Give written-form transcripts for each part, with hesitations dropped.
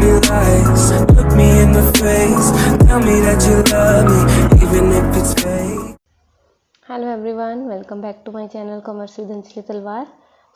pretty lies. Look me in the face, tell me that you love me, even if it's fake. Hello everyone, welcome back to my channel commerce with Anjali Talwar.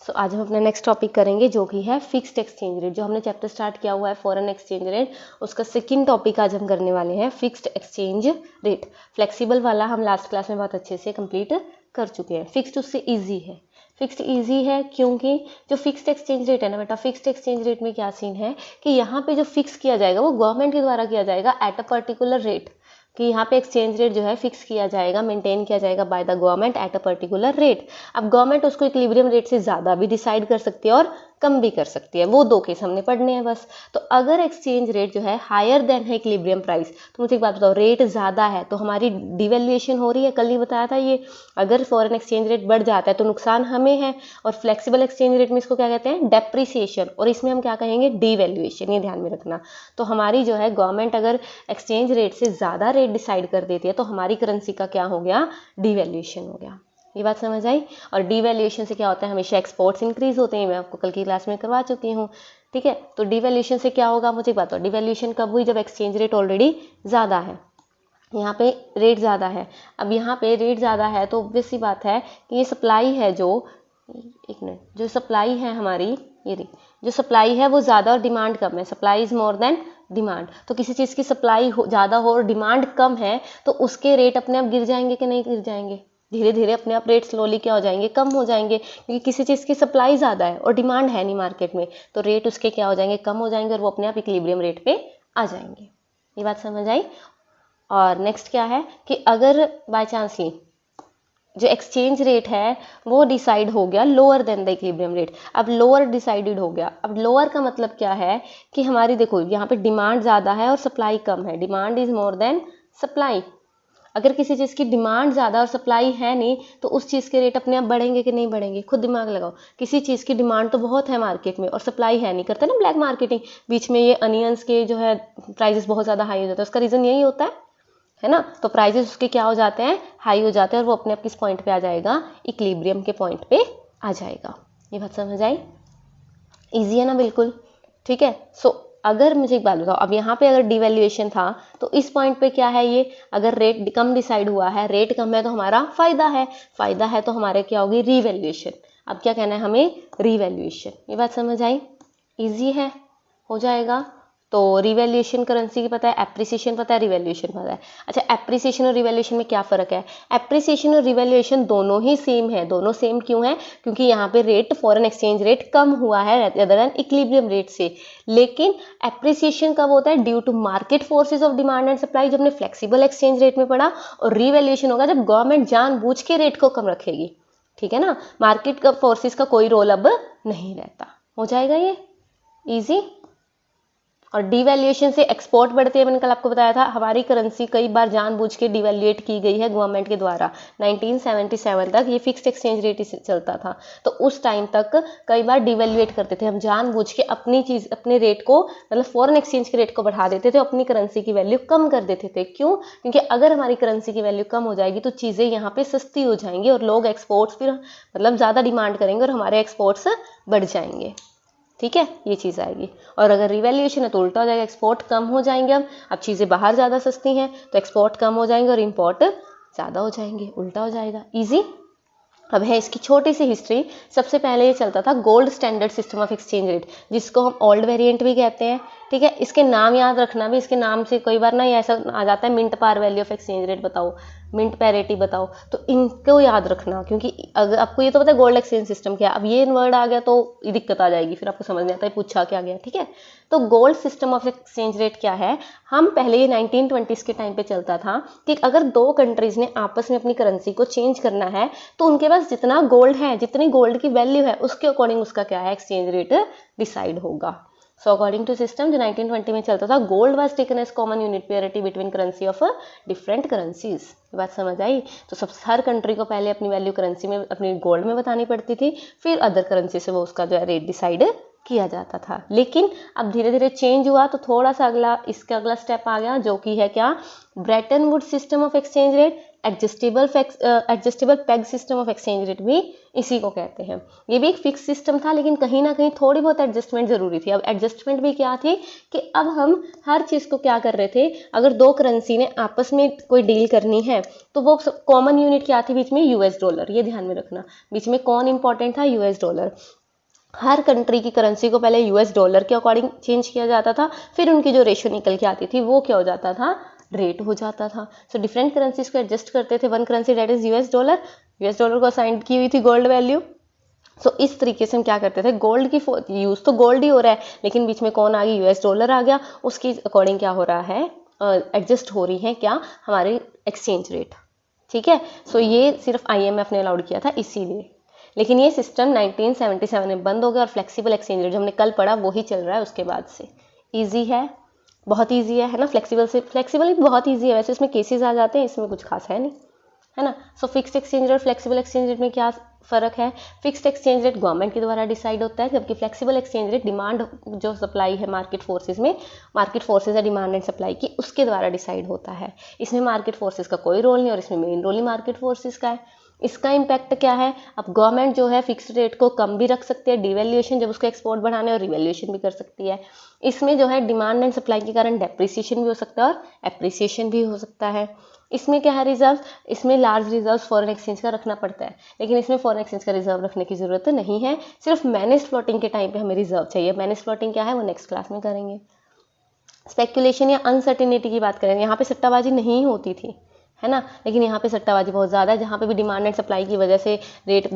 So आज हम अपना next topic करेंगे जो कि है fixed exchange rate. जो हमने chapter start किया हुआ है फॉरेन एक्सचेंज रेट, उसका सेकंड टॉपिक आज हम करने वाले हैं फिक्स्ड एक्सचेंज रेट। फ्लेक्सिबल वाला हम लास्ट क्लास में बहुत अच्छे से कंप्लीट कर चुके हैं। फिक्स्ड उससे ईजी है। फिक्स्ड ईजी है क्योंकि जो फिक्स्ड एक्सचेंज रेट है ना बेटा, फिक्स्ड एक्सचेंज रेट में क्या सीन है कि यहाँ पे जो फिक्स किया जाएगा वो गवर्नमेंट के द्वारा किया जाएगा एट अ पर्टिकुलर रेट, कि यहाँ पे एक्सचेंज रेट जो है फिक्स किया जाएगा, मेंटेन किया जाएगा by the government at a particular rate. अब गवर्नमेंट उसको इक्विलिब्रियम रेट से ज़्यादा भी डिसाइड कर सकती है और कम भी कर सकती है। वो दो केस हमने पढ़ने हैं बस। तो अगर एक्सचेंज रेट जो है हायर देन है इक्विलिब्रियम प्राइस, तो मुझे एक बात बताओ, रेट ज़्यादा है तो हमारी डिवैल्यूएशन हो रही है। कल ही बताया था ये, अगर फॉरेन एक्सचेंज रेट बढ़ जाता है तो नुकसान हमें है, और फ्लेक्सिबल एक्सचेंज रेट में इसको क्या कहते हैं, डेप्रिसिएशन, और इसमें हम क्या कहेंगे, डिवैल्यूएशन। ये ध्यान में रखना। तो हमारी जो है गवर्नमेंट अगर एक्सचेंज रेट से ज़्यादा रेट डिसाइड कर देती है तो हमारी करेंसी का क्या हो गया, डिवैल्यूएशन हो गया। ये बात समझ आई। और डिवैल्यूएशन से क्या होता है, हमेशा एक्सपोर्ट्स इंक्रीज होते हैं। मैं आपको कल की क्लास में करवा चुकी हूँ, ठीक है। तो डिवैल्यूएशन से क्या होगा, मुझे बताओ, डिवैल्यूएशन कब हुई, जब एक्सचेंज रेट ऑलरेडी ज़्यादा है। यहाँ पे रेट ज़्यादा है। अब यहाँ पे रेट ज़्यादा है तो ऑब्वियस सी बात है कि ये सप्लाई है, जो एक मिनट, जो सप्लाई है हमारी, ये देखिए, जो सप्लाई है वो ज़्यादा और डिमांड कम है। Supply is more than demand. तो किसी चीज़ की सप्लाई ज़्यादा हो और डिमांड कम है तो उसके रेट अपने आप गिर जाएंगे कि नहीं गिर जाएंगे, धीरे धीरे अपने आप रेट स्लोली क्या हो जाएंगे, कम हो जाएंगे। क्योंकि किसी चीज़ की सप्लाई ज़्यादा है और डिमांड है नहीं मार्केट में, तो रेट उसके क्या हो जाएंगे, कम हो जाएंगे, और वो अपने आप इक्विलिब्रियम रेट पे आ जाएंगे। ये बात समझ आई। और नेक्स्ट क्या है कि अगर बाय चांस ही जो एक्सचेंज रेट है वो डिसाइड हो गया lower than the equilibrium rate. अब लोअर डिसाइडेड हो गया। अब लोअर का मतलब क्या है कि हमारी देखो यहाँ पे डिमांड ज़्यादा है और सप्लाई कम है। Demand is more than supply. अगर किसी चीज़ की डिमांड ज़्यादा और सप्लाई है नहीं तो उस चीज़ के रेट अपने आप बढ़ेंगे कि नहीं बढ़ेंगे, खुद दिमाग लगाओ। किसी चीज़ की डिमांड तो बहुत है मार्केट में और सप्लाई है नहीं, करते ना ब्लैक मार्केटिंग, बीच में ये अनियंस के जो है प्राइसेस बहुत ज़्यादा हाई हो जाता है। उसका रीज़न यही होता है ना। तो प्राइजेस उसके क्या हो जाते हैं, हाई हो जाते हैं, और वो अपने आप किस पॉइंट पे आ जाएगा, इक्विलिब्रियम के पॉइंट पे आ जाएगा। ये बात समझ आई। इजी है ना, बिल्कुल ठीक है। सो अगर मुझे एक बात बताओ, अब यहाँ पे अगर डिवैल्यूएशन था तो इस पॉइंट पे क्या है, ये अगर रेट कम डिसाइड हुआ है, रेट कम है तो हमारा फायदा है, फायदा है तो हमारे क्या होगी, रिवैल्यूएशन। अब क्या कहना है हमें, रिवैल्यूएशन। ये बात समझ आई, इजी है, हो जाएगा। तो रिवैल्यूएशन करेंसी की पता है, एप्रिसिएशन पता है, रिवैल्यूएशन पता है। अच्छा, एप्रिसिएशन और रिवैल्यूएशन में क्या फ़र्क है। एप्रिसिएशन और रिवैल्यूएशन दोनों ही सेम है। दोनों सेम क्यों है, क्योंकि यहाँ पे रेट, फॉरेन एक्सचेंज रेट कम हुआ है अदर देन इक्विलिब्रियम रेट से। लेकिन एप्रिसिएशन कब होता है, due to market forces of demand and supply, जो हमने फ्लेक्सिबल एक्सचेंज रेट में पढ़ा। और रिवैल्यूएशन होगा जब गवर्नमेंट जानबूझ के रेट को कम रखेगी, ठीक है ना। मार्केट का फोर्सेज का कोई रोल अब नहीं रहता। हो जाएगा ये ईजी। और डिवैल्यूएशन से एक्सपोर्ट बढ़ते हैं। मैंने कल आपको बताया था, हमारी करेंसी कई बार जानबूझ के डिवैल्यूएट की गई है गवर्नमेंट के द्वारा। 1977 तक ये फिक्स्ड एक्सचेंज रेट चलता था, तो उस टाइम तक कई बार डिवैल्यूएट करते थे हम जानबूझ के, अपनी चीज़, अपने रेट को, मतलब फॉरेन एक्सचेंज के रेट को बढ़ा देते थे, अपनी करेंसी की वैल्यू कम कर देते थे। क्यों, क्योंकि अगर हमारी करेंसी की वैल्यू कम हो जाएगी तो चीज़ें यहाँ पे सस्ती हो जाएंगी और लोग एक्सपोर्ट्स फिर मतलब ज़्यादा डिमांड करेंगे और हमारे एक्सपोर्ट्स बढ़ जाएंगे, ठीक है, ये चीज़ आएगी। और अगर रिवैल्यूएशन है तो उल्टा हो जाएगा, एक्सपोर्ट कम हो जाएंगे। अब चीज़ें बाहर ज़्यादा सस्ती हैं तो एक्सपोर्ट कम हो जाएंगे और इंपोर्ट ज़्यादा हो जाएंगे, उल्टा हो जाएगा। इजी। अब है इसकी छोटी सी हिस्ट्री। सबसे पहले ये चलता था gold standard system of exchange rate, जिसको हम ओल्ड वेरिएंट भी कहते हैं, ठीक है। इसके नाम याद रखना भी, इसके नाम से कई बार ना ये ऐसा आ जाता है, mint par value of exchange rate बताओ, मिंट पैरिटी बताओ, तो इनको याद रखना। क्योंकि अगर आपको ये तो पता है गोल्ड एक्सचेंज सिस्टम क्या है, अब ये वर्ड आ गया तो दिक्कत आ जाएगी, फिर आपको समझ नहीं आता है पूछा क्या गया, ठीक है। तो gold system of exchange rate क्या है, हम पहले ये 1920s के टाइम पे चलता था कि अगर दो कंट्रीज ने आपस में अपनी करेंसी को चेंज करना है तो उनके पास जितना गोल्ड है, जितनी गोल्ड की वैल्यू है, उसके अकॉर्डिंग उसका क्या है, एक्सचेंज रेट डिसाइड होगा। सो अकॉर्डिंग टू सिस्टम जो 1920 में चलता था, gold was taken as common unit parity between currency of different currencies. बात समझ आई। तो सब हर कंट्री को पहले अपनी वैल्यू करेंसी में, अपनी गोल्ड में बतानी पड़ती थी, फिर अदर करेंसी से वो उसका जो है रेट डिसाइड किया जाता था। लेकिन अब धीरे धीरे चेंज हुआ तो थोड़ा सा इसका अगला स्टेप आ गया, जो कि है क्या, Brayton would system of exchange rate, adjustable peg system of exchange rate भी इसी को कहते हैं। ये भी एक फिक्स सिस्टम था, लेकिन कहीं ना कहीं थोड़ी बहुत एडजस्टमेंट ज़रूरी थी। अब एडजस्टमेंट भी क्या थी कि अब हम हर चीज़ को क्या कर रहे थे, अगर दो करेंसी ने आपस में कोई डील करनी है तो वो कॉमन यूनिट क्या थी बीच में, यूएस डॉलर। ये ध्यान में रखना, बीच में कौन इंपॉर्टेंट था, यूएस डॉलर। हर कंट्री की करेंसी को पहले यूएस डॉलर के अकॉर्डिंग चेंज किया जाता था, फिर उनकी जो रेशो निकल के आती थी वो क्या हो जाता था, रेट हो जाता था। सो डिफरेंट करेंसीज को एडजस्ट करते थे। One currency that is US dollar को असाइन की हुई थी गोल्ड वैल्यू। सो इस तरीके से हम क्या करते थे, गोल्ड की यूज़ तो गोल्ड ही हो रहा है, लेकिन बीच में कौन आ गया, यूएस डॉलर आ गया, उसकी अकॉर्डिंग क्या हो रहा है, एडजस्ट हो रही है क्या, हमारी एक्सचेंज रेट। ठीक है। सो ये सिर्फ IMF ने अलाउड किया था इसीलिए, लेकिन ये सिस्टम 1977 में बंद हो गया और फ्लेक्सिबल एक्सचेंज रेट जो हमने कल पढ़ा वही चल रहा है उसके बाद से। ईजी है, बहुत ईजी है ना। फ्लेक्सिबल बहुत ईजी है, वैसे इसमें केसेस आ जाते हैं, इसमें कुछ खास है नहीं, है ना। सो fixed exchange rate, flexible exchange rate में क्या फ़र्क है, फिक्स्ड एक्सचेंज रेट गवर्नमेंट के द्वारा डिसाइड होता है, जबकि फ्लेक्सिबल एक्सचेंज रेट डिमांड जो सप्लाई है मार्केट फोर्सेज में, मार्केट फोर्सेज है डिमांड एंड सप्लाई की, उसके द्वारा डिसाइड होता है। इसमें मार्केट फोर्सेज का कोई रोल नहीं और इसमें मेन रोल ही मार्केट फोर्सेज का है। इसका इम्पैक्ट क्या है, अब गवर्नमेंट जो है फिक्स रेट को कम भी रख सकती है, डिवैल्यूएशन जब उसको एक्सपोर्ट बढ़ाने, और रिवैल्यूएशन भी कर सकती है। इसमें जो है डिमांड एंड सप्लाई के कारण डेप्रिसिएशन भी हो सकता है और एप्रिसिएशन भी हो सकता है। इसमें क्या है, रिजर्व, इसमें लार्ज रिजर्व फॉरेन एक्सचेंज का रखना पड़ता है, लेकिन इसमें फॉरेन एक्सचेंज का रिजर्व रखने की जरूरत नहीं है। सिर्फ मैनेज फ्लोटिंग के टाइम पे हमें रिजर्व चाहिए। मैनेज फ्लोटिंग क्या है वो नेक्स्ट क्लास में करेंगे। स्पेकुलेशन या अनसर्टिनिटी की बात करें, यहाँ पे सट्टाबाजी नहीं होती थी, है ना, लेकिन यहाँ पे सट्टाबाजी बहुत ज़्यादा है, जहाँ पे भी डिमांड एंड सप्लाई की वजह से रेट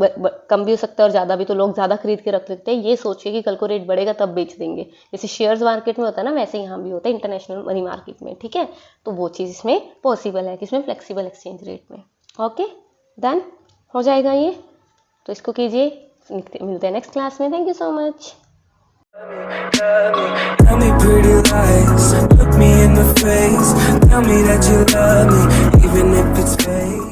कम भी हो सकता है और ज़्यादा भी, तो लोग ज़्यादा खरीद के रख लेते हैं, ये सोच के कि कल को रेट बढ़ेगा तब बेच देंगे। जैसे शेयर्स मार्केट में होता है ना, वैसे यहाँ भी होता है इंटरनेशनल मनी मार्केट में। ठीक है, तो वो चीज़ इसमें पॉसिबल है, किसमें, फ्लेक्सिबल एक्सचेंज रेट में। ओके, डन हो जाएगा ये, तो इसको कीजिए, मिलते हैं नेक्स्ट क्लास में। Thank you so much. Tell me pretty lies, look me in the face. Tell me that you love me, even if it's fake.